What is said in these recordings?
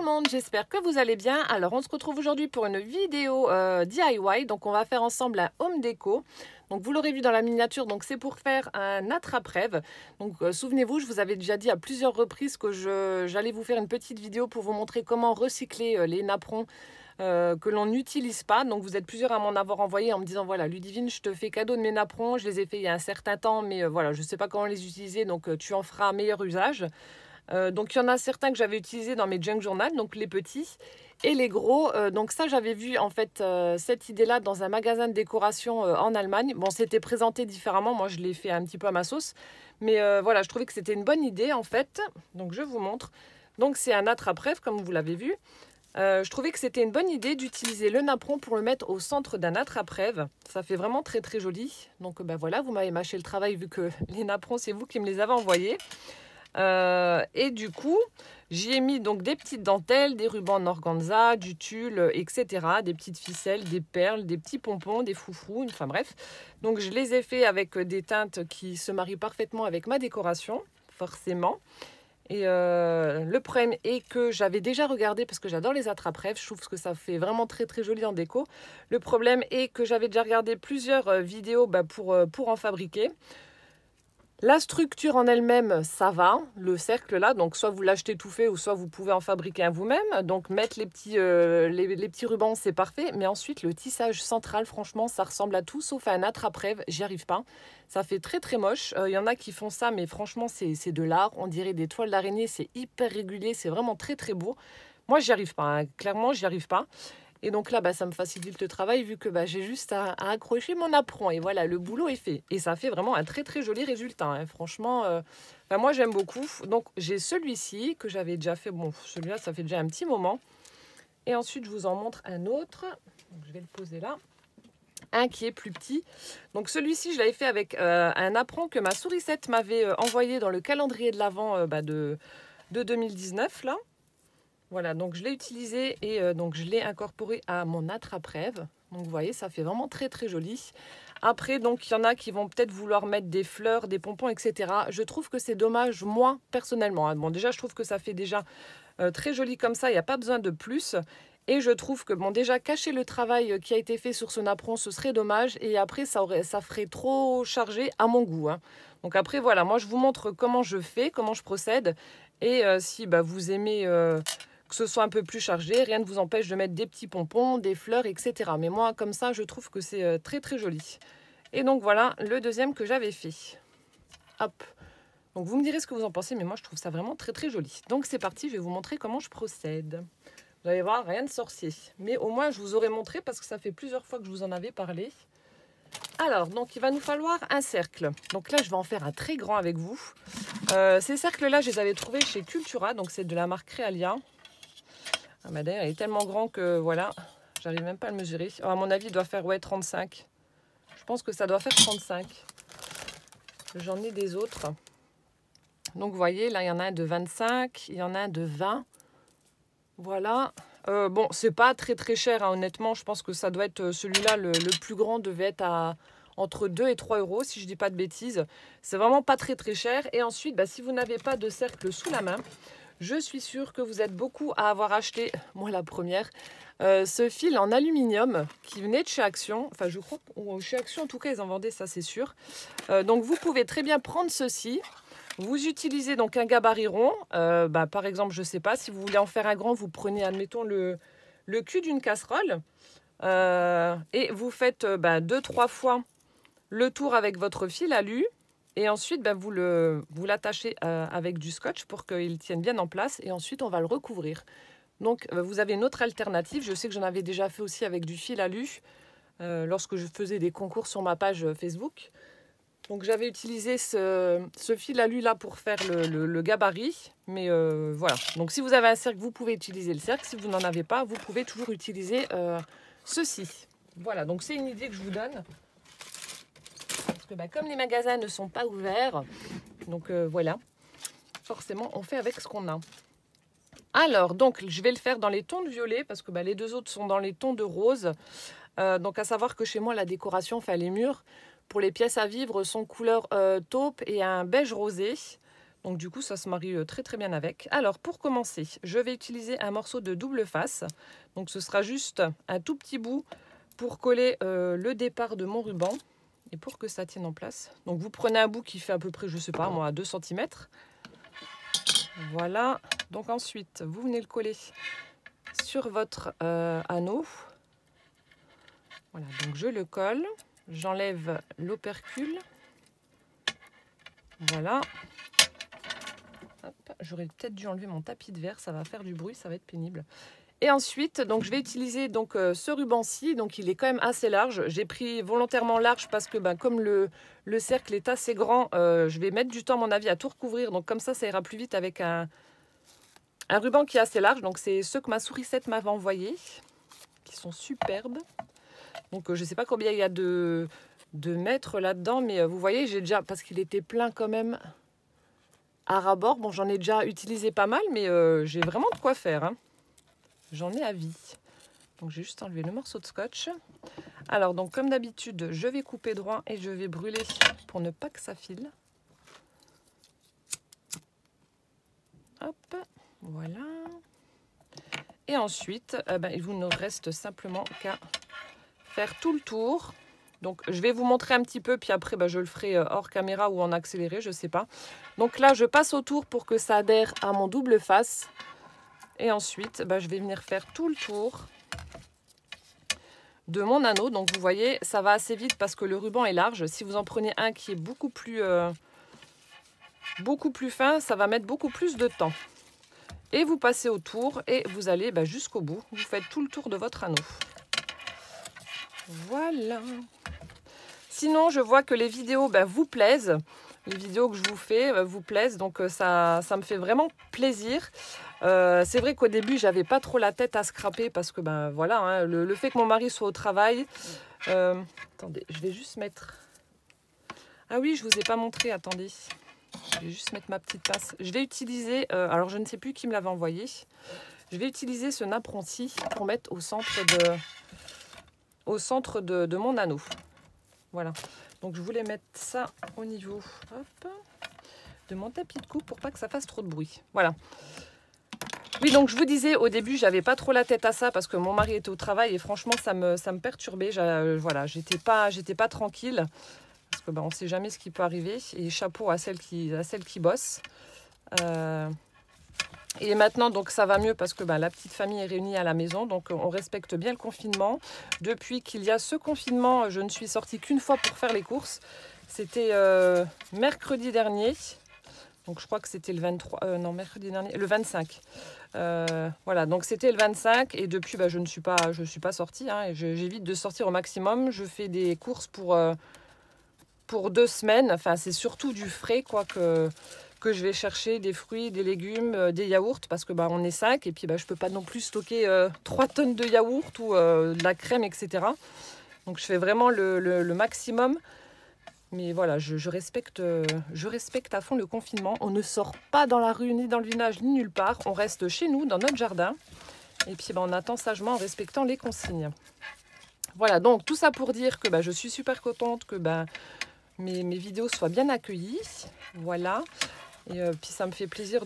le monde, j'espère que vous allez bien. Alors on se retrouve aujourd'hui pour une vidéo DIY, donc on va faire ensemble un home déco. Donc vous l'aurez vu dans la miniature, donc c'est pour faire un attrape-rêve. Donc souvenez-vous, je vous avais déjà dit à plusieurs reprises que j'allais vous faire une petite vidéo pour vous montrer comment recycler les napperons que l'on n'utilise pas. Donc vous êtes plusieurs à m'en avoir envoyé en me disant voilà Ludivine, je te fais cadeau de mes napperons, je les ai fait il y a un certain temps, mais voilà, je ne sais pas comment les utiliser, donc tu en feras un meilleur usage. Donc il y en a certains que j'avais utilisés dans mes junk journal, donc les petits et les gros. Donc ça j'avais vu en fait cette idée-là dans un magasin de décoration en Allemagne. Bon, c'était présenté différemment, moi je l'ai fait un petit peu à ma sauce, mais voilà, je trouvais que c'était une bonne idée en fait. Donc je vous montre. Donc c'est un attrape-rêve comme vous l'avez vu. Je trouvais que c'était une bonne idée d'utiliser le napperon pour le mettre au centre d'un attrape-rêve. Ça fait vraiment très très joli. Donc ben voilà, vous m'avez mâché le travail vu que les napperons c'est vous qui me les avez envoyés. Et du coup, j'y ai mis donc des petites dentelles, des rubans en organza, du tulle, etc. Des petites ficelles, des perles, des petits pompons, des froufrous, enfin bref. Donc je les ai fait avec des teintes qui se marient parfaitement avec ma décoration, forcément. Et le problème est que j'avais déjà regardé, parce que j'adore les attrape-rêves, je trouve que ça fait vraiment très très joli en déco. Le problème est que j'avais déjà regardé plusieurs vidéos pour en fabriquer. La structure en elle-même, ça va, le cercle là, donc soit vous l'achetez tout fait ou soit vous pouvez en fabriquer un vous-même. Donc mettre les petits rubans, c'est parfait. Mais ensuite, le tissage central, franchement, ça ressemble à tout sauf à un attrape-rêve. J'y arrive pas. Ça fait très très moche. Il y en a qui font ça, mais franchement, c'est de l'art. On dirait des toiles d'araignée, c'est hyper régulier, c'est vraiment très très beau. Moi, j'y arrive pas, hein. Clairement, j'y arrive pas. Et donc là, ça me facilite le travail vu que j'ai juste à accrocher mon apron. Et voilà, le boulot est fait. Et ça fait vraiment un très très joli résultat, hein. Franchement, moi j'aime beaucoup. Donc j'ai celui-ci que j'avais déjà fait. Bon, celui-là, ça fait déjà un petit moment. Et ensuite, je vous en montre un autre. Donc, je vais le poser là. Un qui est plus petit. Donc celui-ci, je l'avais fait avec un apron que ma sourisette m'avait envoyé dans le calendrier de l'Avent de 2019, là. Voilà, donc je l'ai utilisé et donc je l'ai incorporé à mon attrape-rêve. Donc vous voyez, ça fait vraiment très très joli. Après, donc il y en a qui vont peut-être vouloir mettre des fleurs, des pompons, etc. Je trouve que c'est dommage, moi, personnellement, hein. Bon, déjà, je trouve que ça fait déjà très joli comme ça. Il n'y a pas besoin de plus. Et je trouve que, bon, déjà, cacher le travail qui a été fait sur ce napperon, ce serait dommage. Et après, ça ferait trop chargé à mon goût, hein. Donc après, voilà, moi, je vous montre comment je fais, comment je procède. Et si vous aimez... que ce soit un peu plus chargé, rien ne vous empêche de mettre des petits pompons, des fleurs, etc. Mais moi, comme ça, je trouve que c'est très très joli. Et donc voilà le deuxième que j'avais fait. Hop. Donc vous me direz ce que vous en pensez, mais moi je trouve ça vraiment très très joli. Donc c'est parti, je vais vous montrer comment je procède. Vous allez voir, rien de sorcier. Mais au moins je vous aurais montré parce que ça fait plusieurs fois que je vous en avais parlé. Alors, donc il va nous falloir un cercle. Donc là, je vais en faire un très grand avec vous. Ces cercles-là, je les avais trouvés chez Cultura, donc c'est de la marque Realia. Ah, d'ailleurs, il est tellement grand que voilà, j'arrive même pas à le mesurer. Oh, à mon avis, il doit faire 35. Je pense que ça doit faire 35. J'en ai des autres. Donc, vous voyez, là, il y en a un de 25. Il y en a un de 20. Voilà. Bon, c'est pas très très cher, hein, honnêtement. Je pense que ça doit être celui-là, le plus grand, devait être entre 2 et 3 euros, si je dis pas de bêtises. C'est vraiment pas très très cher. Et ensuite, si vous n'avez pas de cercle sous la main, je suis sûre que vous êtes beaucoup à avoir acheté, moi la première, ce fil en aluminium qui venait de chez Action. Enfin, je crois que chez Action, en tout cas, ils en vendaient, ça c'est sûr. Donc, vous pouvez très bien prendre ceci. Vous utilisez donc un gabarit rond. Par exemple, je ne sais pas, si vous voulez en faire un grand, vous prenez, admettons, le cul d'une casserole. Et vous faites 2-3 fois le tour avec votre fil alu. Et ensuite, vous l'attachez avec du scotch pour qu'il tienne bien en place. Et ensuite, on va le recouvrir. Donc, vous avez une autre alternative. Je sais que j'en avais déjà fait aussi avec du fil alu lorsque je faisais des concours sur ma page Facebook. Donc, j'avais utilisé ce fil alu là pour faire le gabarit. Mais voilà. Donc, si vous avez un cercle, vous pouvez utiliser le cercle. Si vous n'en avez pas, vous pouvez toujours utiliser ceci. Voilà. Donc, c'est une idée que je vous donne. Parce que comme les magasins ne sont pas ouverts, donc voilà, forcément on fait avec ce qu'on a. Alors donc je vais le faire dans les tons de violet parce que les deux autres sont dans les tons de rose. Donc à savoir que chez moi la décoration, les murs pour les pièces à vivre sont couleur taupe et un beige rosé. Donc du coup, ça se marie très très bien avec. Alors pour commencer, je vais utiliser un morceau de double face. Donc ce sera juste un tout petit bout pour coller le départ de mon ruban. Et pour que ça tienne en place. Donc vous prenez un bout qui fait à peu près, je sais pas moi, 2 cm. Voilà. Donc ensuite, vous venez le coller sur votre anneau. Voilà, donc je le colle. J'enlève l'opercule. Voilà. J'aurais peut-être dû enlever mon tapis de verre, ça va faire du bruit, ça va être pénible. Et ensuite, donc, je vais utiliser donc, ce ruban-ci, donc il est quand même assez large. J'ai pris volontairement large parce que comme le cercle est assez grand, je vais mettre du temps à mon avis à tout recouvrir. Donc comme ça ira plus vite avec un ruban qui est assez large. Donc c'est ceux que ma sourisette m'avait envoyés, qui sont superbes. Donc je ne sais pas combien il y a de mètres là-dedans, mais vous voyez, j'ai déjà, parce qu'il était plein quand même à ras-bord. Bon, j'en ai déjà utilisé pas mal, mais j'ai vraiment de quoi faire, hein. J'en ai à vie. Donc j'ai juste enlevé le morceau de scotch. Alors donc comme d'habitude, je vais couper droit et je vais brûler pour ne pas que ça file. Hop, voilà. Et ensuite, il vous ne reste simplement qu'à faire tout le tour. Donc je vais vous montrer un petit peu, puis après je le ferai hors caméra ou en accéléré, je ne sais pas. Donc là, je passe autour pour que ça adhère à mon double face. Et ensuite, je vais venir faire tout le tour de mon anneau. Donc vous voyez, ça va assez vite parce que le ruban est large. Si vous en prenez un qui est beaucoup plus fin, ça va mettre beaucoup plus de temps. Et vous passez autour et vous allez jusqu'au bout. Vous faites tout le tour de votre anneau. Voilà. Sinon, je vois que les vidéos vous plaisent. Les vidéos que je vous fais vous plaisent. Donc ça me fait vraiment plaisir. C'est vrai qu'au début, j'avais pas trop la tête à scraper parce que voilà, hein, le fait que mon mari soit au travail. Attendez, je vais juste mettre. Ah oui, je vous ai pas montré. Attendez, je vais juste mettre ma petite passe. Je vais utiliser. Alors, je ne sais plus qui me l'avait envoyé. Je vais utiliser ce apprenti pour mettre au centre de mon anneau. Voilà. Donc, je voulais mettre ça au niveau de mon tapis de coupe pour pas que ça fasse trop de bruit. Voilà. Oui, donc je vous disais, au début, j'avais pas trop la tête à ça parce que mon mari était au travail et franchement, ça me perturbait. Voilà, j'étais pas tranquille parce que on sait jamais ce qui peut arriver. Et chapeau à celle qui bosse. Et maintenant, donc ça va mieux parce que la petite famille est réunie à la maison. Donc on respecte bien le confinement. Depuis qu'il y a ce confinement, je ne suis sortie qu'une fois pour faire les courses. C'était mercredi dernier. Donc je crois que c'était le 23, non mercredi dernier, le 25. Voilà, donc c'était le 25 et depuis je ne suis pas sortie. Hein, j'évite de sortir au maximum. Je fais des courses pour 2 semaines. Enfin, c'est surtout du frais que je vais chercher, des fruits, des légumes, des yaourts parce que on est 5 et puis je peux pas non plus stocker 3 tonnes de yaourts ou de la crème, etc. Donc je fais vraiment le maximum. Mais voilà, je respecte à fond le confinement. On ne sort pas dans la rue, ni dans le village, ni nulle part. On reste chez nous, dans notre jardin. Et puis on attend sagement en respectant les consignes. Voilà, donc tout ça pour dire que je suis super contente que mes vidéos soient bien accueillies. Voilà. Et puis ça me fait plaisir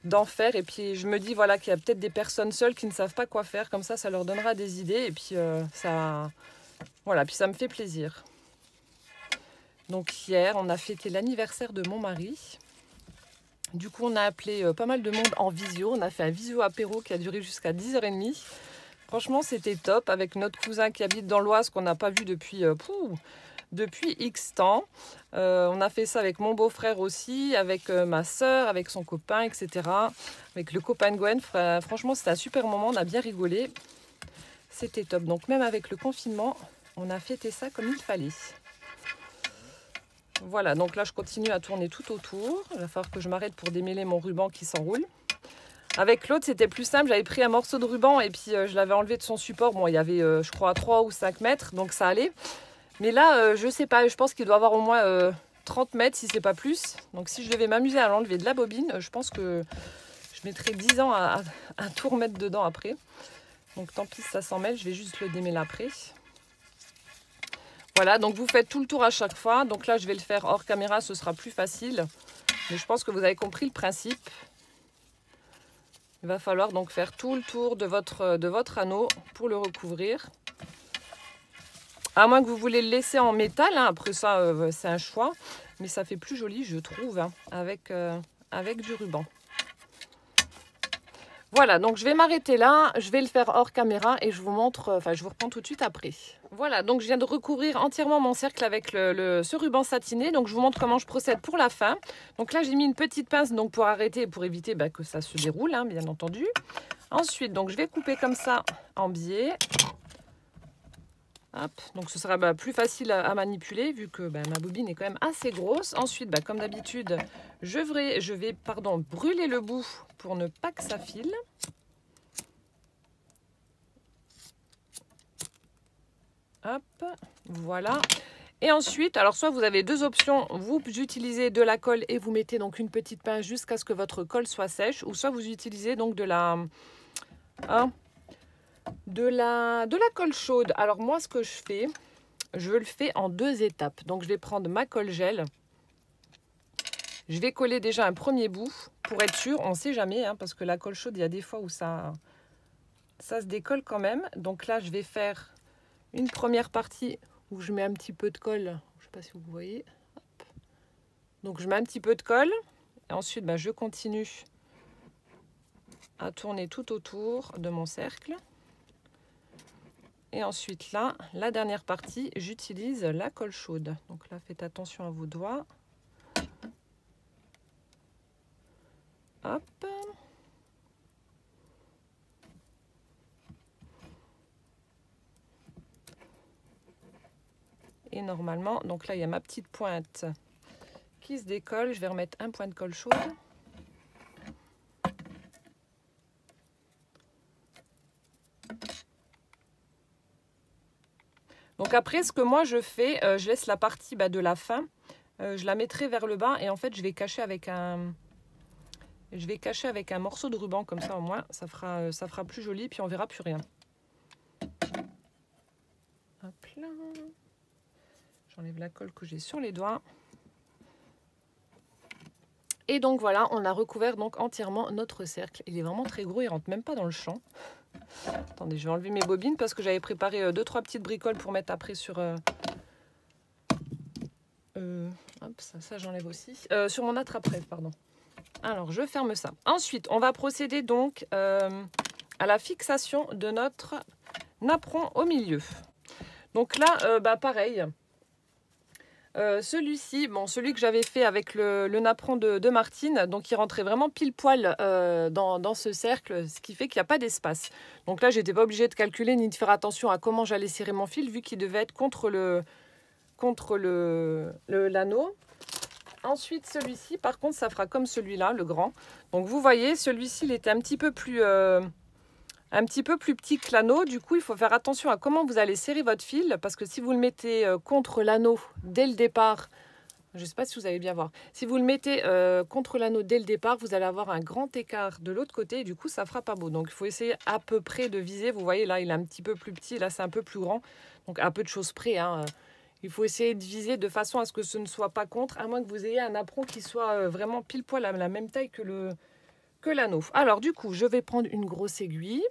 d'en faire. Et puis je me dis voilà, qu'il y a peut-être des personnes seules qui ne savent pas quoi faire. Comme ça leur donnera des idées. Et puis voilà, puis ça me fait plaisir. Donc hier, on a fêté l'anniversaire de mon mari. Du coup, on a appelé pas mal de monde en visio. On a fait un visio apéro qui a duré jusqu'à 10h30. Franchement, c'était top avec notre cousin qui habite dans l'Oise qu'on n'a pas vu depuis X temps. On a fait ça avec mon beau-frère aussi, avec ma soeur, avec son copain, etc. Avec le copain de Gwen. Franchement, c'était un super moment. On a bien rigolé. C'était top. Donc même avec le confinement, on a fêté ça comme il fallait. Voilà, donc là je continue à tourner tout autour. Il va falloir que je m'arrête pour démêler mon ruban qui s'enroule. Avec l'autre c'était plus simple, j'avais pris un morceau de ruban et puis je l'avais enlevé de son support. Bon, il y avait je crois 3 ou 5 mètres, donc ça allait. Mais là je sais pas, je pense qu'il doit avoir au moins 30 mètres si c'est pas plus. Donc si je devais m'amuser à l'enlever de la bobine, je pense que je mettrais 10 ans à tout remettre dedans après. Donc tant pis si ça s'en mêle, je vais juste le démêler après. Voilà, donc vous faites tout le tour à chaque fois. Donc là, je vais le faire hors caméra, ce sera plus facile. Mais je pense que vous avez compris le principe. Il va falloir donc faire tout le tour de votre anneau pour le recouvrir. À moins que vous voulez le laisser en métal, hein. Après ça, c'est un choix. Mais ça fait plus joli, je trouve, hein, avec du ruban. Voilà, donc je vais m'arrêter là. Je vais le faire hors caméra et je vous montre, enfin je vous reprends tout de suite après. Voilà, donc je viens de recouvrir entièrement mon cercle avec ce ruban satiné. Donc je vous montre comment je procède pour la fin. Donc là, j'ai mis une petite pince donc pour arrêter et pour éviter que ça se déroule, hein, bien entendu. Ensuite, donc je vais couper comme ça en biais. Hop, donc ce sera plus facile à manipuler vu que ma bobine est quand même assez grosse. Ensuite, comme d'habitude, je vais brûler le bout pour ne pas que ça file. Hop, voilà. Et ensuite, alors soit vous avez deux options, vous utilisez de la colle et vous mettez donc une petite pince jusqu'à ce que votre colle soit sèche, ou soit vous utilisez donc de la colle chaude. Alors moi, ce que je fais, je le fais en 2 étapes. Donc je vais prendre ma colle gel. Je vais coller déjà un premier bout pour être sûr. On ne sait jamais, hein, parce que la colle chaude, il y a des fois où ça se décolle quand même. Donc là, je vais faire une première partie où je mets un petit peu de colle. Je ne sais pas si vous voyez. Hop. Donc je mets un petit peu de colle. Et ensuite, je continue à tourner tout autour de mon cercle. Et ensuite là, la dernière partie, j'utilise la colle chaude. Donc là, faites attention à vos doigts. Hop. Et normalement, donc là, il y a ma petite pointe qui se décolle. Je vais remettre un point de colle chaude. Donc après, ce que moi je fais, je laisse la partie de la fin, je la mettrai vers le bas et en fait je vais cacher avec un morceau de ruban comme ça au moins, ça fera plus joli puis on verra plus rien. Hop là. J'enlève la colle que j'ai sur les doigts. Et donc voilà, on a recouvert donc entièrement notre cercle. Il est vraiment très gros, il rentre même pas dans le champ. Attendez, je vais enlever mes bobines parce que j'avais préparé 2-3 petites bricoles pour mettre après sur... hop, ça j'enlève aussi. Sur mon attrape-rêve, pardon. Alors, je ferme ça. Ensuite, on va procéder donc à la fixation de notre napperon au milieu. Donc là, pareil. Celui-ci, celui que j'avais fait avec le napperon de Martine, donc il rentrait vraiment pile poil dans ce cercle, ce qui fait qu'il n'y a pas d'espace. Donc là, j'étais pas obligée de calculer ni de faire attention à comment j'allais serrer mon fil, vu qu'il devait être contre l'anneau. Ensuite, celui-ci, par contre, ça fera comme celui-là, le grand. Donc vous voyez, celui-ci, il était un petit peu plus petit que l'anneau. Du coup, il faut faire attention à comment vous allez serrer votre fil, parce que si vous le mettez contre l'anneau dès le départ, je ne sais pas si vous allez bien voir, si vous le mettez contre l'anneau dès le départ, vous allez avoir un grand écart de l'autre côté, et du coup, ça ne fera pas beau. Donc, il faut essayer à peu près de viser. Vous voyez, là, il est un petit peu plus petit, là, c'est un peu plus grand. Donc, à peu de choses près, hein. Il faut essayer de viser de façon à ce que ce ne soit pas contre, à moins que vous ayez un napperon qui soit vraiment pile poil à la même taille que l'anneau. Alors, du coup, je vais prendre une grosse aiguille.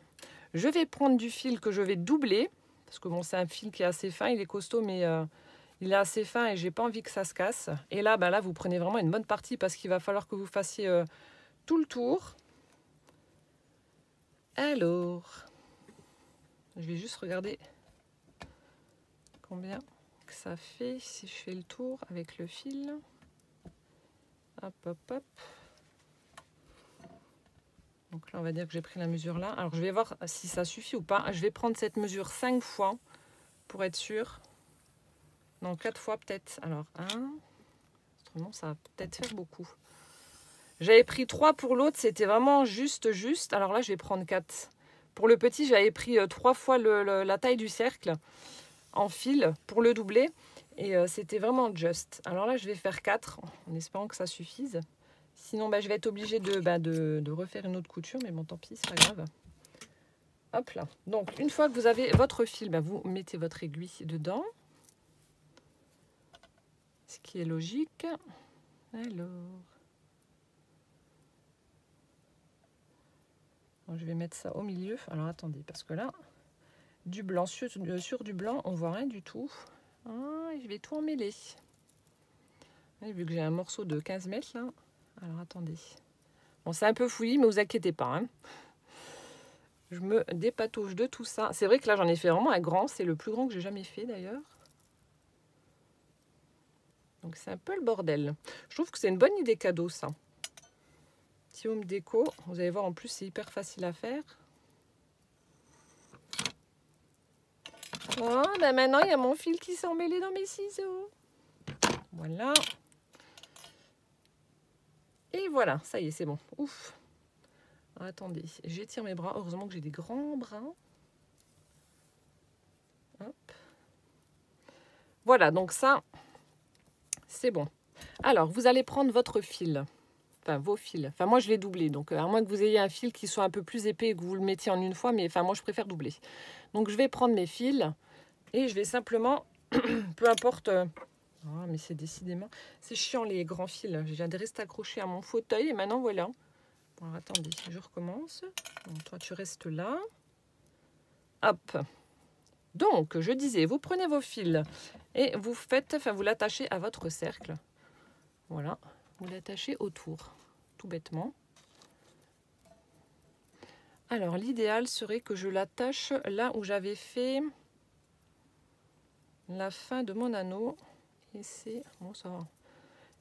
Je vais prendre du fil que je vais doubler, parce que c'est un fil qui est assez fin, il est costaud, mais il est assez fin et j'ai pas envie que ça se casse. Et là, là, vous prenez vraiment une bonne partie parce qu'il va falloir que vous fassiez tout le tour. Alors, je vais juste regarder combien que ça fait si je fais le tour avec le fil. Hop, hop, hop. Donc là, on va dire que j'ai pris la mesure là. Alors, je vais voir si ça suffit ou pas. Je vais prendre cette mesure 5 fois pour être sûr. Non, 4 fois peut-être. Alors, 1. Autrement, ça va peut-être faire beaucoup. J'avais pris 3 pour l'autre. C'était vraiment juste. Alors là, je vais prendre 4. Pour le petit, j'avais pris 3 fois la taille du cercle en fil pour le doubler. Et c'était vraiment juste. Alors là, je vais faire 4 en espérant que ça suffise. Sinon, je vais être obligée de refaire une autre couture, mais bon, tant pis, c'est pas grave. Hop là. Donc, une fois que vous avez votre fil, vous mettez votre aiguille dedans. Ce qui est logique. Alors, je vais mettre ça au milieu. Alors attendez, parce que là, du blanc sur du blanc, on voit rien du tout. Ah, je vais tout emmêler. Et vu que j'ai un morceau de 15 mètres là. Alors attendez. Bon, c'est un peu fouillis, mais vous inquiétez pas. Hein. Je me dépatouche de tout ça. C'est vrai que là, j'en ai fait vraiment un grand. C'est le plus grand que j'ai jamais fait d'ailleurs. Donc c'est un peu le bordel. Je trouve que c'est une bonne idée cadeau ça. Petit home déco. Vous allez voir, en plus, c'est hyper facile à faire. Oh, ben maintenant, il y a mon fil qui s'est emmêlé dans mes ciseaux. Voilà. Et voilà, ça y est, c'est bon. Ouf. Alors, attendez, j'étire mes bras. Heureusement que j'ai des grands bras. Hop. Voilà, donc ça, c'est bon. Alors, vous allez prendre votre fil. Enfin, vos fils. Enfin, moi, je l'ai doublé. Donc, à moins que vous ayez un fil qui soit un peu plus épais et que vous le mettiez en une fois. Mais enfin, moi, je préfère doubler. Donc, je vais prendre mes fils et je vais simplement, peu importe... Oh, mais c'est décidément... C'est chiant, les grands fils. Je viens de rester accroché à mon fauteuil et maintenant, voilà. Bon, alors, attendez, je recommence. Donc, toi, tu restes là. Hop. Donc, je disais, vous prenez vos fils et vous faites... Enfin, vous l'attachez à votre cercle. Voilà. Vous l'attachez autour, tout bêtement. Alors, l'idéal serait que je l'attache là où j'avais fait la fin de mon anneau. Et c'est... Bon, ça va.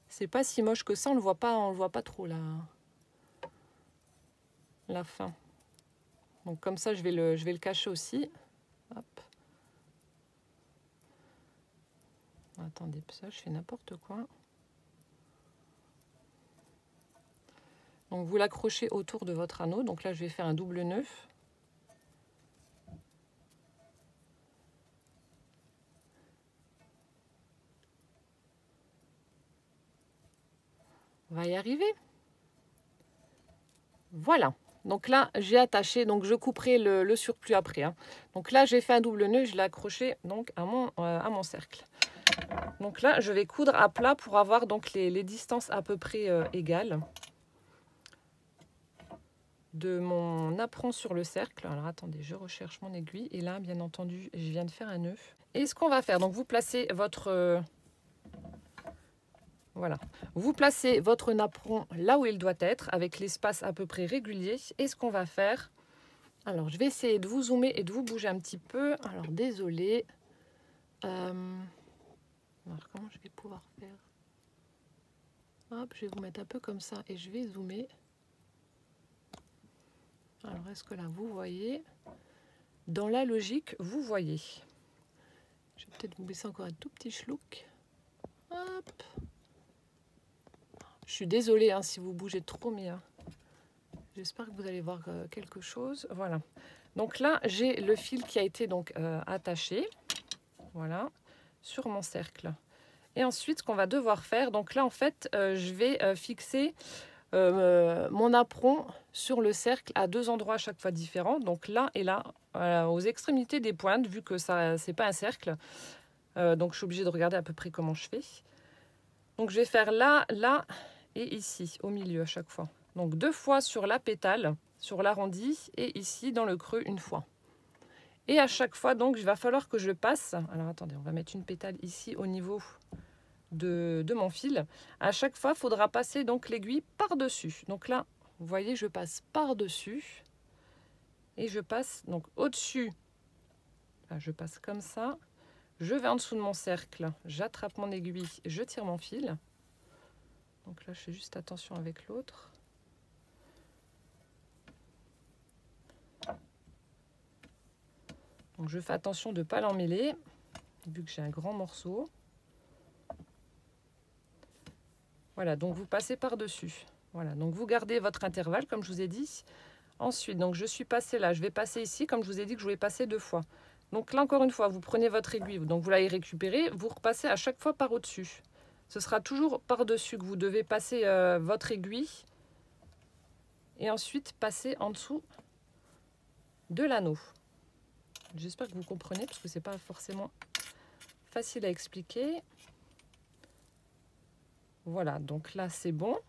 C'est pas si moche que ça, on le voit pas trop là. La fin. Donc, comme ça, je vais le cacher aussi. Hop. Attendez, ça, je fais n'importe quoi. Donc vous l'accrochez autour de votre anneau. Donc là, je vais faire un double nœud. On va y arriver. Voilà. Donc là, j'ai attaché. Donc je couperai le surplus après. Hein. Donc là, j'ai fait un double nœud. Je l'ai accroché donc à mon cercle. Donc là, je vais coudre à plat pour avoir donc les distances à peu près égales de mon apron sur le cercle. Alors attendez, je recherche mon aiguille. Et là, bien entendu, je viens de faire un nœud. Et ce qu'on va faire, donc vous placez votre... voilà. Vous placez votre napperon là où il doit être, avec l'espace à peu près régulier. Et ce qu'on va faire... Alors, je vais essayer de vous zoomer et de vous bouger un petit peu. Alors, désolé. Alors, comment je vais pouvoir faire? Hop, je vais vous mettre un peu comme ça et je vais zoomer. Alors, est-ce que là, vous voyez? Dans la logique, vous voyez. Je vais peut-être vous baisser encore un tout petit schlouk. Hop. Je suis désolée hein, si vous bougez trop, mais j'espère que vous allez voir quelque chose. Voilà. Donc là, j'ai le fil qui a été donc attaché. Voilà. Sur mon cercle. Et ensuite, ce qu'on va devoir faire, donc là, en fait, je vais fixer... mon apron sur le cercle à deux endroits à chaque fois différents, donc là et là, aux extrémités des pointes, vu que ça c'est pas un cercle, donc je suis obligée de regarder à peu près comment je fais. Donc je vais faire là, là et ici, au milieu à chaque fois. Donc 2 fois sur la pétale, sur l'arrondi, et ici dans le creux une fois. Et à chaque fois, donc il va falloir que je passe, alors attendez, on va mettre une pétale ici au niveau... De mon fil. À chaque fois, il faudra passer donc l'aiguille par-dessus. Donc là, vous voyez, je passe par-dessus et je passe donc au-dessus. Je passe comme ça. Je vais en dessous de mon cercle. J'attrape mon aiguille, je tire mon fil. Donc là, je fais juste attention avec l'autre. Donc je fais attention de ne pas l'emmêler, vu que j'ai un grand morceau. Voilà, donc vous passez par-dessus. Voilà, donc vous gardez votre intervalle, comme je vous ai dit. Ensuite, donc je suis passée là, je vais passer ici, comme je vous ai dit que je voulais passer 2 fois. Donc là, encore une fois, vous prenez votre aiguille, donc vous l'avez récupérée, vous repassez à chaque fois par au-dessus. Ce sera toujours par-dessus que vous devez passer votre aiguille. Et ensuite, passer en dessous de l'anneau. J'espère que vous comprenez, parce que ce n'est pas forcément facile à expliquer. Voilà, donc là, c'est bon.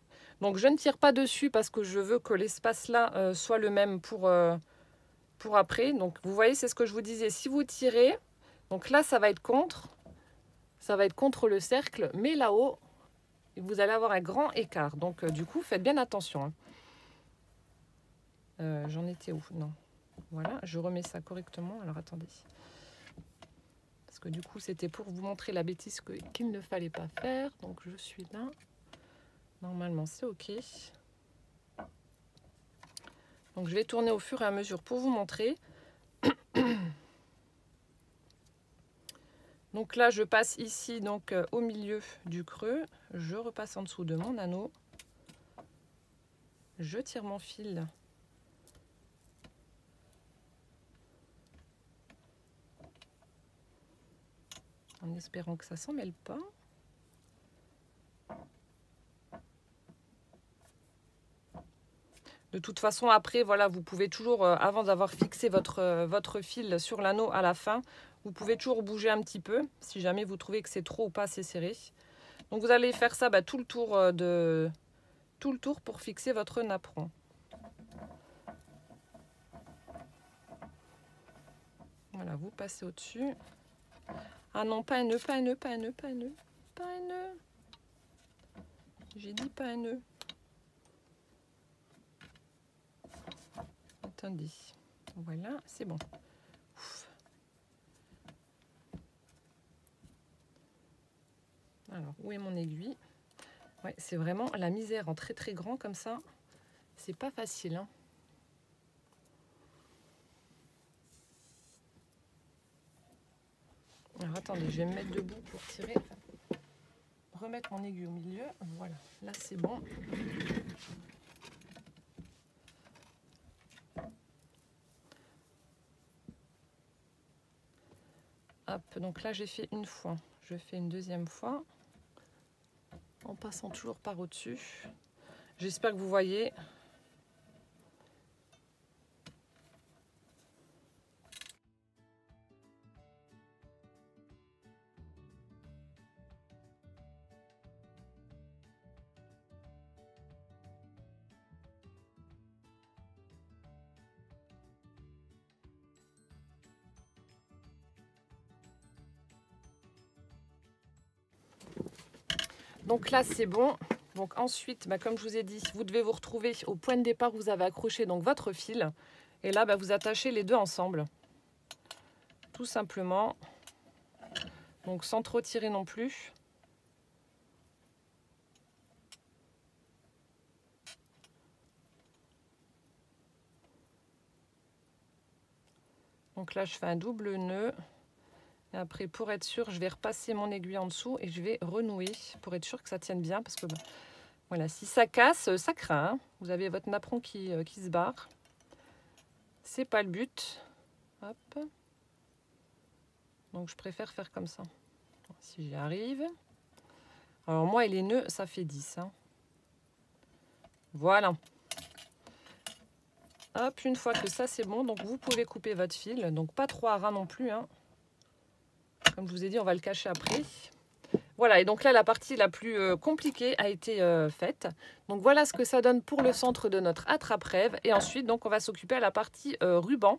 Donc je ne tire pas dessus parce que je veux que l'espace là soit le même pour après. Donc vous voyez, c'est ce que je vous disais. Si vous tirez, donc là ça va être contre le cercle, mais là-haut, vous allez avoir un grand écart. Donc du coup, faites bien attention. Hein. J'en étais où? Non. Voilà, je remets ça correctement. Alors attendez. Parce que du coup, c'était pour vous montrer la bêtise qu'il ne fallait pas faire. Donc je suis là. Normalement, c'est OK. Donc je vais tourner au fur et à mesure pour vous montrer. Donc là, je passe ici donc au milieu du creux. Je repasse en dessous de mon anneau. Je tire mon fil. En espérant que ça ne s'en mêle pas. De toute façon, après, voilà, vous pouvez toujours, avant d'avoir fixé votre fil sur l'anneau à la fin, vous pouvez toujours bouger un petit peu, si jamais vous trouvez que c'est trop ou pas assez serré. Donc vous allez faire ça tout le tour pour fixer votre napperon. Voilà, vous passez au-dessus. Ah non, pas un nœud, pas un nœud, pas un nœud, pas un nœud, pas un nœud. J'ai dit pas un nœud. Attendez. Voilà, c'est bon. Ouf. Alors, où est mon aiguille? Ouais, c'est vraiment la misère en très très grand comme ça. C'est pas facile. Hein. Alors attendez, je vais me mettre debout pour tirer. Remettre mon aiguille au milieu. Voilà, là c'est bon. Hop, donc là j'ai fait une fois. Je fais une deuxième fois. En passant toujours par au-dessus. J'espère que vous voyez. Donc là c'est bon. Donc ensuite, comme je vous ai dit, vous devez vous retrouver au point de départ où vous avez accroché donc votre fil. Et là, vous attachez les deux ensemble. Tout simplement. Donc sans trop tirer non plus. Donc là, je fais un double nœud. Et après, pour être sûr, je vais repasser mon aiguille en dessous et je vais renouer pour être sûr que ça tienne bien. Parce que voilà, si ça casse, ça craint. Hein. Vous avez votre napperon qui se barre. C'est pas le but. Hop. Donc je préfère faire comme ça. Si j'y arrive. Alors moi et les nœuds, ça fait 10. Hein. Voilà. Hop, une fois que ça c'est bon, donc vous pouvez couper votre fil. Donc pas trop à ras non plus. Hein. Comme je vous ai dit, on va le cacher après. Voilà, et donc là, la partie la plus compliquée a été faite. Donc voilà ce que ça donne pour le centre de notre attrape-rêve. Et ensuite, donc, on va s'occuper à la partie ruban,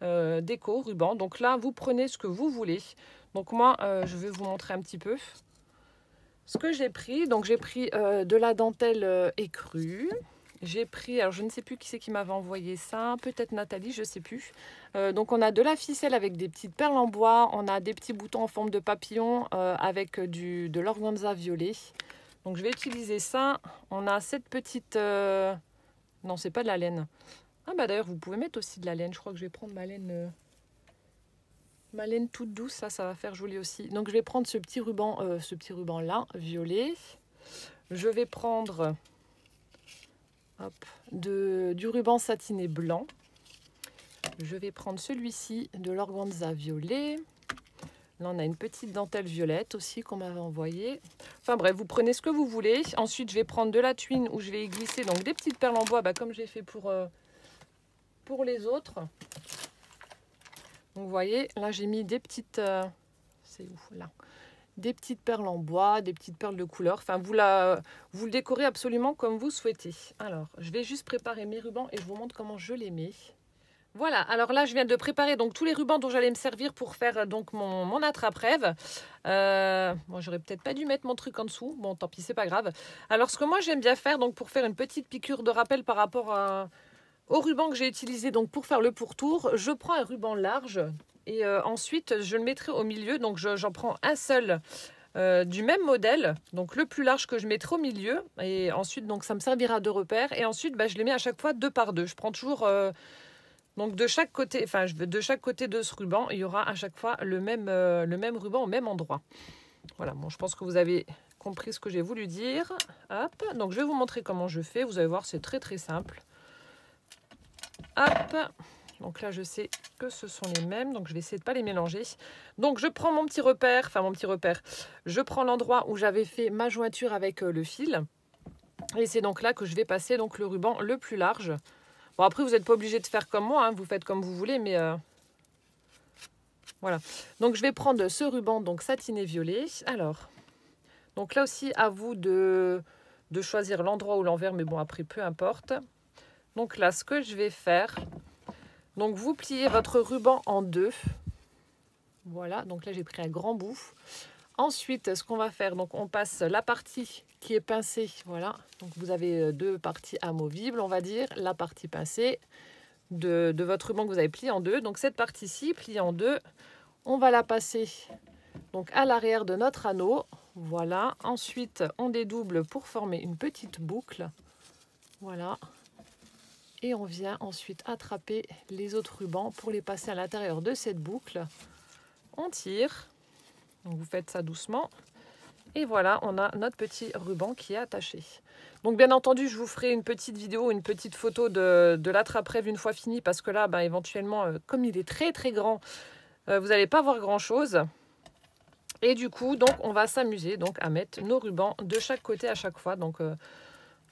déco, ruban. Donc là, vous prenez ce que vous voulez. Donc moi, je vais vous montrer un petit peu ce que j'ai pris. Donc j'ai pris de la dentelle écrue. J'ai pris, alors je ne sais plus qui c'est qui m'avait envoyé ça, peut-être Nathalie, je ne sais plus. Donc on a de la ficelle avec des petites perles en bois, on a des petits boutons en forme de papillon avec de l'organza violet. Donc je vais utiliser ça. On a cette petite... Non, c'est pas de la laine. Ah bah d'ailleurs, vous pouvez mettre aussi de la laine. Je crois que je vais prendre ma laine toute douce, ça va faire joli aussi. Donc je vais prendre ce petit ruban là, violet. Je vais prendre... Hop, du ruban satiné blanc. Je vais prendre celui-ci de l'organza violet. Là, on a une petite dentelle violette aussi qu'on m'avait envoyée. Enfin bref, vous prenez ce que vous voulez. Ensuite, je vais prendre de la tuile où je vais y glisser donc des petites perles en bois, comme j'ai fait pour les autres. Donc vous voyez, là j'ai mis des petites... c'est où là? des petites perles en bois, des petites perles de couleur. Enfin, vous le décorez absolument comme vous souhaitez. Alors, je vais juste préparer mes rubans et je vous montre comment je les mets. Voilà, alors là, je viens de préparer donc tous les rubans dont j'allais me servir pour faire donc mon attrape-rêve. Bon, j'aurais peut-être pas dû mettre mon truc en dessous. Bon, tant pis, c'est pas grave. Alors, ce que moi, j'aime bien faire, donc pour faire une petite piqûre de rappel par rapport au ruban que j'ai utilisé donc pour faire le pourtour, je prends un ruban large et ensuite, je le mettrai au milieu. Donc, j'en prends un seul du même modèle, donc le plus large que je mettrai au milieu. Et ensuite, donc ça me servira de repère. Et ensuite, je les mets à chaque fois 2 par 2. Je prends toujours... donc de chaque côté de ce ruban, il y aura à chaque fois le même ruban au même endroit. Voilà, bon, je pense que vous avez compris ce que j'ai voulu dire. Hop, donc je vais vous montrer comment je fais. Vous allez voir, c'est très très simple. Hop, donc là je sais que ce sont les mêmes, donc je vais essayer de ne pas les mélanger. Donc je prends mon petit repère, je prends l'endroit où j'avais fait ma jointure avec le fil. Et c'est donc là que je vais passer donc le ruban le plus large. Bon, après, vous n'êtes pas obligé de faire comme moi, hein, vous faites comme vous voulez, mais voilà. Donc, je vais prendre ce ruban donc satiné violet. Alors, donc là aussi, à vous de choisir l'endroit ou l'envers, mais bon, après, peu importe. Donc là, ce que je vais faire, donc vous pliez votre ruban en 2. Voilà, donc là, j'ai pris un grand bout. Ensuite, ce qu'on va faire, donc on passe la partie qui est pincée, voilà. Donc vous avez 2 parties amovibles, on va dire. La partie pincée de votre ruban que vous avez plié en 2. Donc cette partie-ci, pliée en 2, on va la passer donc à l'arrière de notre anneau. Voilà. Ensuite, on dédouble pour former une petite boucle. Voilà. Et on vient ensuite attraper les autres rubans pour les passer à l'intérieur de cette boucle. On tire. Donc vous faites ça doucement. Et voilà, on a notre petit ruban qui est attaché. Donc bien entendu, je vous ferai une petite vidéo, une petite photo de l'attrape-rêve une fois fini. Parce que là, éventuellement, comme il est très très grand, vous n'allez pas voir grand-chose. Et du coup, donc on va s'amuser donc à mettre nos rubans de chaque côté à chaque fois. Donc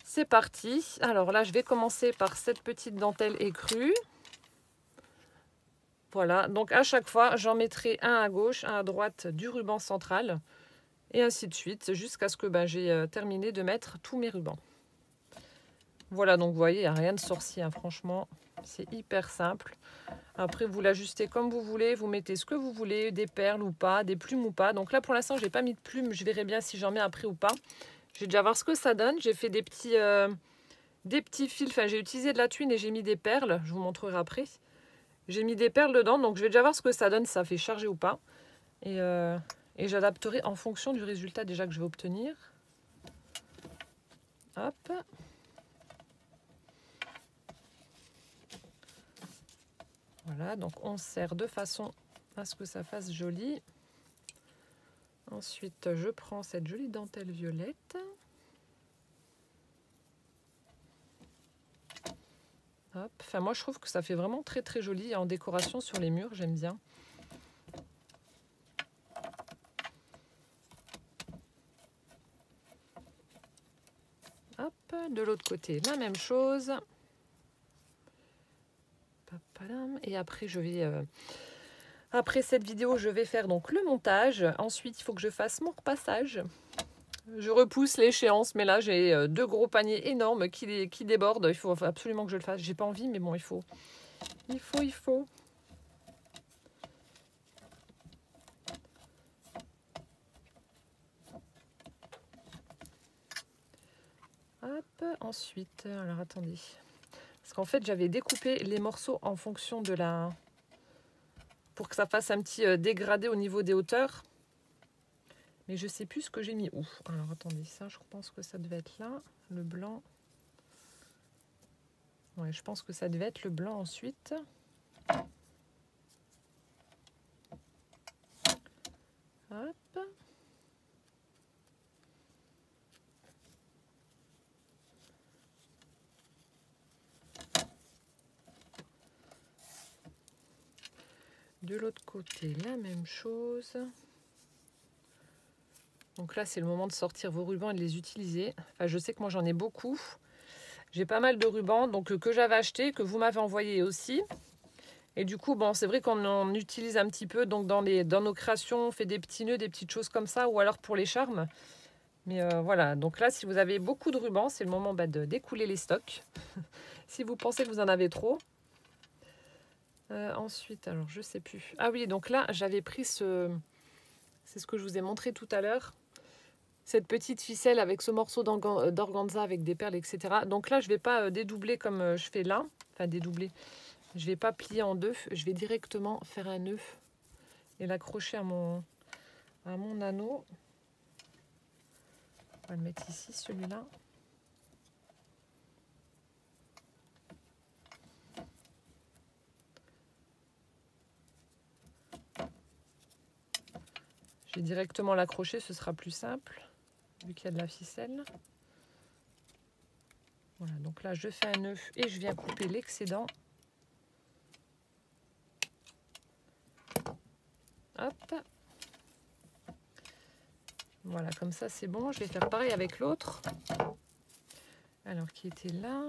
c'est parti. Alors là, je vais commencer par cette petite dentelle écrue. Voilà, donc à chaque fois, j'en mettrai un à gauche, un à droite du ruban central. Et ainsi de suite, jusqu'à ce que j'ai terminé de mettre tous mes rubans. Voilà, donc vous voyez, il n'y a rien de sorcier, hein, franchement. C'est hyper simple. Après, vous l'ajustez comme vous voulez. Vous mettez ce que vous voulez, des perles ou pas, des plumes ou pas. Donc là, pour l'instant, je n'ai pas mis de plumes. Je verrai bien si j'en mets après ou pas. Je vais déjà voir ce que ça donne. J'ai fait des petits fils. Enfin, j'ai utilisé de la tuile et j'ai mis des perles. Je vous montrerai après. J'ai mis des perles dedans. Donc, je vais déjà voir ce que ça donne, si ça fait charger ou pas. Et j'adapterai en fonction du résultat déjà que je vais obtenir. Hop. Voilà, donc on serre de façon à ce que ça fasse joli. Ensuite, je prends cette jolie dentelle violette. Hop. Enfin, moi, je trouve que ça fait vraiment très très joli en décoration sur les murs. J'aime bien. Hop, de l'autre côté, la même chose. Et après, après cette vidéo, je vais faire donc le montage. Ensuite, il faut que je fasse mon repassage. Je repousse l'échéance, mais là, j'ai 2 gros paniers énormes qui débordent. Il faut absolument que je le fasse. J'ai pas envie, mais bon, il faut. Il faut. Hop, ensuite, alors attendez. Parce qu'en fait, j'avais découpé les morceaux en fonction de la... pour que ça fasse un petit dégradé au niveau des hauteurs. Mais je sais plus ce que j'ai mis où. Alors attendez, ça, je pense que ça devait être là, le blanc. Ouais, je pense que ça devait être le blanc ensuite. Hop. De l'autre côté, la même chose. Donc là, c'est le moment de sortir vos rubans et de les utiliser. Enfin, je sais que moi, j'en ai beaucoup. J'ai pas mal de rubans donc que j'avais acheté, que vous m'avez envoyé aussi. Et du coup, bon, c'est vrai qu'on en utilise un petit peu donc dans nos créations, on fait des petits nœuds, des petites choses comme ça, ou alors pour les charmes. Mais voilà, donc là, si vous avez beaucoup de rubans, c'est le moment de découler les stocks. Si vous pensez que vous en avez trop. Ensuite, alors je sais plus. Ah oui, donc là, j'avais pris c'est ce que je vous ai montré tout à l'heure. Cette petite ficelle avec ce morceau d'organza avec des perles, etc. Donc là, je ne vais pas dédoubler comme je fais là. Enfin, dédoubler. Je ne vais pas plier en deux. Je vais directement faire un nœud et l'accrocher à mon anneau. On va le mettre ici, celui-là. Je vais directement l'accrocher, ce sera plus simple, vu qu'il y a de la ficelle. Voilà, donc là, je fais un nœud et je viens couper l'excédent. Hop. Voilà, comme ça, c'est bon. Je vais faire pareil avec l'autre. Alors, qui était là.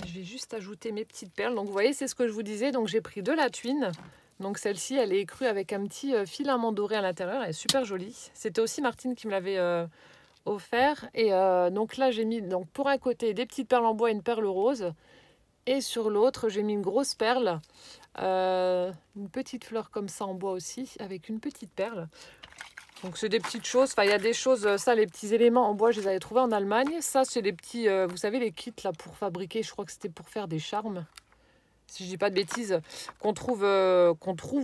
Je vais juste ajouter mes petites perles. Donc vous voyez, c'est ce que je vous disais. Donc j'ai pris de la tuile. Donc celle-ci, elle est écrue avec un petit filament doré à l'intérieur. Elle est super jolie. C'était aussi Martine qui me l'avait offert. Et donc là, j'ai mis donc pour un côté des petites perles en bois et une perle rose. Et sur l'autre, j'ai mis une grosse perle. Une petite fleur comme ça en bois aussi, avec une petite perle. Donc c'est des petites choses, enfin il y a des choses, ça les petits éléments en bois je les avais trouvés en Allemagne. Ça c'est des petits, vous savez les kits là pour fabriquer, je crois que c'était pour faire des charmes. Si je dis pas de bêtises, qu'on trouve ou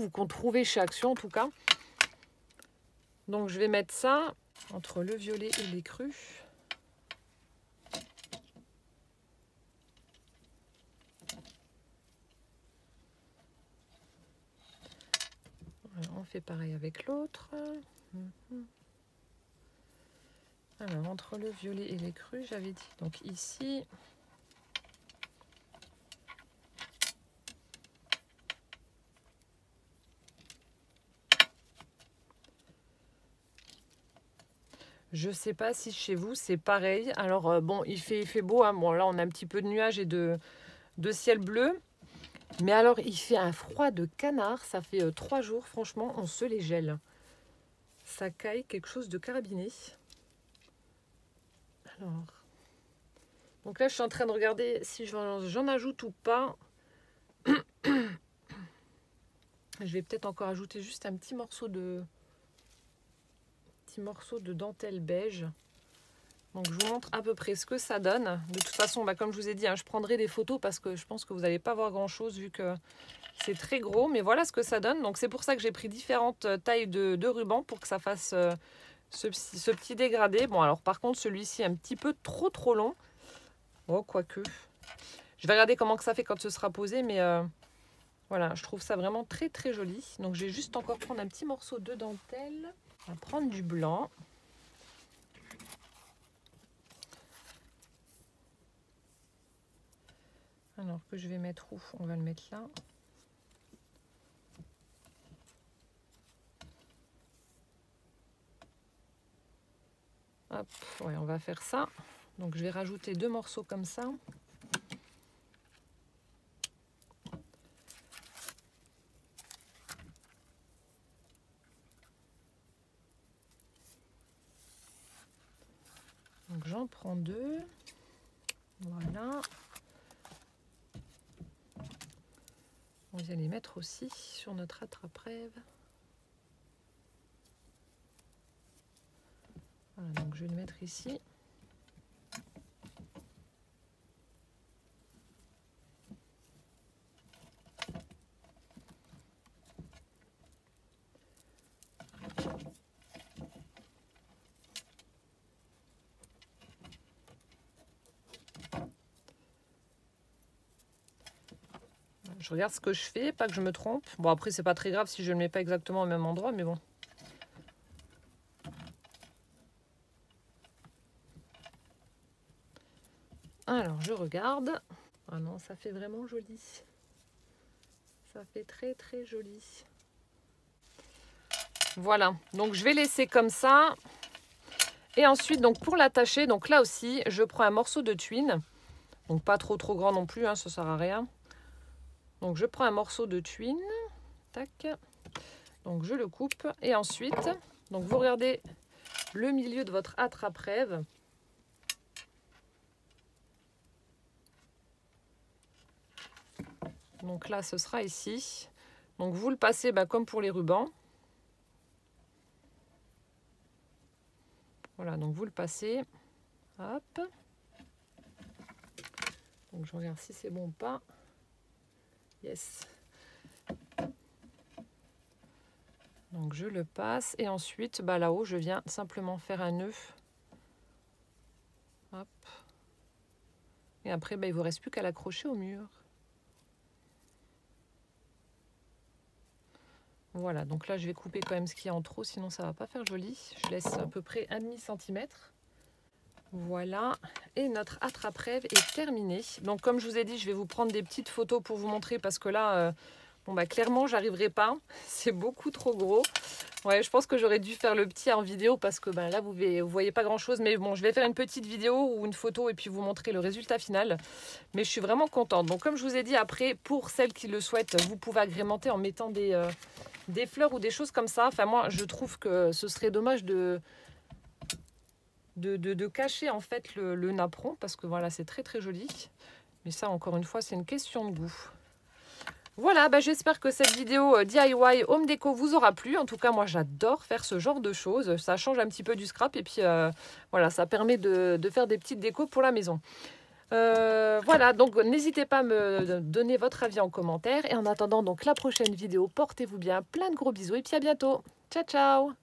qu'on trouvait chez Action en tout cas. Donc je vais mettre ça entre le violet et l'écru. On fait pareil avec l'autre. Alors, entre le violet et l'écru, j'avais dit. Donc ici. Je ne sais pas si chez vous c'est pareil. Alors bon, il fait beau. Hein. Bon, là, on a un petit peu de nuages et de ciel bleu. Mais alors, il fait un froid de canard. Ça fait 3 jours. Franchement, on se les gèle. Ça caille quelque chose de carabiné. Alors. Donc là, je suis en train de regarder si j'en ajoute ou pas. Je vais peut-être encore ajouter juste un petit morceau de dentelle beige. Donc je vous montre à peu près ce que ça donne. De toute façon, comme je vous ai dit, hein, je prendrai des photos parce que je pense que vous n'allez pas voir grand chose vu que c'est très gros. Mais voilà ce que ça donne. Donc c'est pour ça que j'ai pris différentes tailles de ruban pour que ça fasse ce petit dégradé. Bon alors par contre celui-ci est un petit peu trop long. Oh quoique. Je vais regarder comment que ça fait quand ce sera posé. Mais voilà, je trouve ça vraiment très joli. Donc je vais juste encore prendre un petit morceau de dentelle. On va prendre du blanc. Alors que je vais mettre où? On va le mettre là. Hop, ouais, on va faire ça. Donc je vais rajouter 2 morceaux comme ça. Donc j'en prends 2. Voilà. On vient les mettre aussi sur notre attrape-rêve. Voilà, donc je vais le mettre ici. Je regarde ce que je fais, pas que je me trompe. Bon, après, c'est pas très grave si je ne le mets pas exactement au même endroit, mais bon. Alors, je regarde. Ah non, ça fait vraiment joli. Ça fait très, très joli. Voilà, donc je vais laisser comme ça. Et ensuite, donc pour l'attacher, donc là aussi, je prends un morceau de twine. Donc pas trop grand non plus, hein, ça sert à rien. Donc je prends un morceau de twine, tac, donc je le coupe et ensuite, donc vous regardez le milieu de votre attrape-rêve. Donc là ce sera ici, donc vous le passez comme pour les rubans. Voilà, donc vous le passez, hop. Donc je regarde si c'est bon ou pas. Yes. Donc je le passe et ensuite là-haut je viens simplement faire un nœud. Hop. Et après il ne vous reste plus qu'à l'accrocher au mur. Voilà, donc là je vais couper quand même ce qu'il y a en trop, sinon ça va pas faire joli. Je laisse à peu près 1,5 cm. Voilà, et notre attrape-rêve est terminé. Donc comme je vous ai dit, je vais vous prendre des petites photos pour vous montrer parce que là, clairement, j'arriverai pas. C'est beaucoup trop gros. Ouais, je pense que j'aurais dû faire le petit en vidéo parce que là, vous voyez pas grand-chose. Mais bon, je vais faire une petite vidéo ou une photo et puis vous montrer le résultat final. Mais je suis vraiment contente. Donc comme je vous ai dit, après, pour celles qui le souhaitent, vous pouvez agrémenter en mettant des fleurs ou des choses comme ça. Enfin, moi, je trouve que ce serait dommage de cacher en fait le napperon parce que voilà, c'est très très joli. Mais ça, encore une fois, c'est une question de goût. Voilà, j'espère que cette vidéo DIY Home Déco vous aura plu. En tout cas, moi, j'adore faire ce genre de choses. Ça change un petit peu du scrap et puis voilà, ça permet de faire des petites décos pour la maison. Voilà, donc n'hésitez pas à me donner votre avis en commentaire. Et en attendant donc la prochaine vidéo, portez-vous bien, plein de gros bisous et puis à bientôt. Ciao, ciao!